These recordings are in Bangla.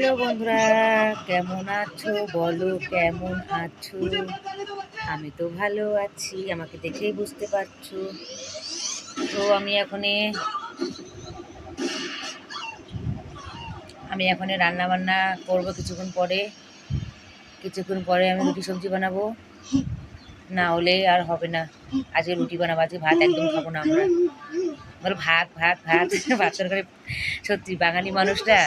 হ্যালো বন্ধুরা, কেমন আছো? বলো কেমন আছো? আমি তো ভালো আছি, আমাকে দেখেই বুঝতে পারছো। তো আমি এখন রান্না বান্না করবো কিছুক্ষণ পরে আমি রুটি সবজি বানাবো। না হলে আর হবে না। আজকে রুটি বানাবো, আজকে ভাত একদম খাবো না আমরা। বলো ভাত ভাত ভাত ভাত তরকারি। সত্যি বাঙালি মানুষরা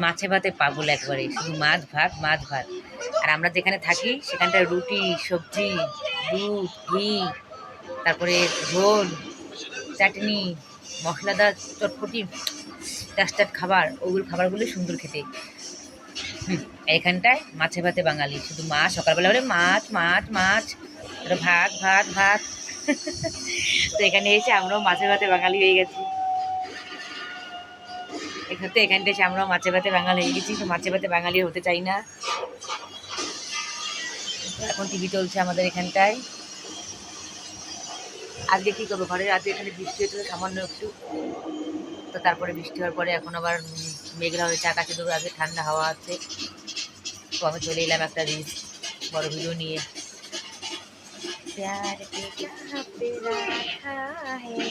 মাছে ভাতে পাগল একবারে, শুধু মাছ ভাত মাছ ভাত। আর আমরা যেখানে থাকি সেখানটায় রুটি সবজি, দুধ ঘি, তারপরে ঝোল, চাটনি, মশলাদার চটপটি টাস্টার্ড খাবার, ওগুলো খাবারগুলো সুন্দর খেতে। এখানটায় মাছে ভাতে বাঙালি, শুধু মাছ, সকালবেলা হলে মাছ মাছ মাছ, আর ভাত ভাত ভাত। তো এখানে এসে আমরাও মাছে ভাতে বাঙালি হয়ে গেছি। এখানটা এসে আমরাও মাছে ভাতে বাঙালি হয়ে গেছি। তো মাছে ভাতে বাঙালি হতে চাই না। এখন টিভি চলছে আমাদের এখানটায়। আজকে কী করবো, ঘরের আজকে এখানে বৃষ্টি হয়েছিল সামান্য একটু। তো তারপরে বৃষ্টি হওয়ার পরে এখন আবার মেঘলা হয়েছে, আকাশে দুটো আজকে ঠান্ডা হাওয়া আছে। তো আমি চলে এলাম একটা রিলস বড় ভিডিও নিয়ে। प्यार के जहाँ पे रखा है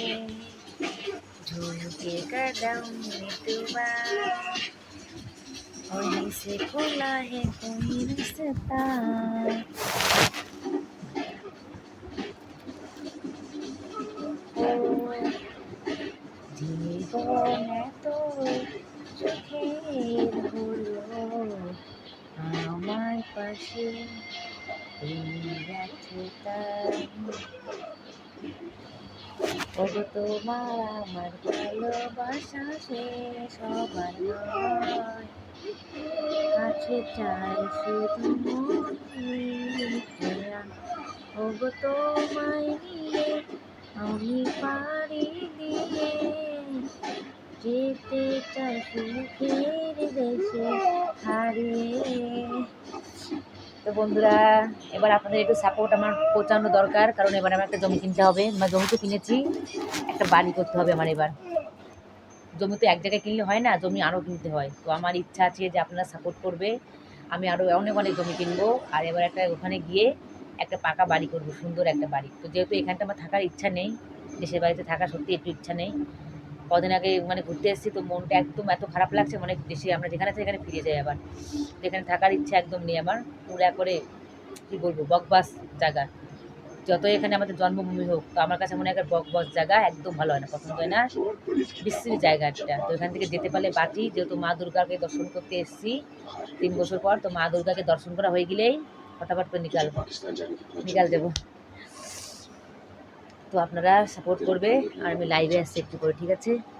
झूम के कदम में वहीं से खुला है कोई रास्ता। জীবন এত সুখের হলো আমার পাশে তুমি গেছো তাই। ওগো তোমার আমার ভালোবাসা শেষ হবার নয়, কাছে চাই শুধু ওগো তোমায় নিয়ে আমি পারি দিয়ে যেতে চাই সুখের দেশে হারিয়ে। তো বন্ধুরা, এবার আপনাদের একটু সাপোর্ট আমার পৌঁছানো দরকার, কারণ এবার আমার একটা জমি কিনতে হবে। মানে জমি তো কিনেছি, একটা বাড়ি করতে হবে আমার। এবার জমি তো এক জায়গায় কিনলে হয় না, জমি আরও কিনতে হয়। তো আমার ইচ্ছা আছে যে আপনারা সাপোর্ট করবে, আমি আরও অনেক অনেক জমি কিনবো। আর এবার ওখানে গিয়ে একটা পাকা বাড়ি করবো, সুন্দর একটা বাড়ি। তো যেহেতু এখানটা আমার থাকার ইচ্ছা নেই, দেশের বাড়িতে থাকার সত্যি একটু ইচ্ছা নেই। কদিন আগে ঘুরতে এসেছি, তো মনটা একদম এত খারাপ লাগছে, মানে দেশে আমরা যেখানে আছে সেখানে ফিরে যাই আবার। যেখানে থাকার ইচ্ছা একদম নেই আমার, পুরো করে কী বলবো, বকবাস জায়গা। যতই এখানে আমাদের জন্মভূমি হোক, তো আমার কাছে মনে হয় বকবাস জায়গা একদম ভালো হয় না, পছন্দ হয় না, বিশ্রী জায়গা একটা। তো এখান থেকে যেতে পারলে বাঁচি, যেহেতু মা দুর্গাকে দর্শন করতে এসেছি 3 বছর পর। তো মা দুর্গাকে দর্শন করা হয়ে গেলেই ফটাফট করে নিকাল দেবো। তো আপনারা সাপোর্ট করবে, আর আমি লাইভে আসছি একটু করে, ঠিক আছে?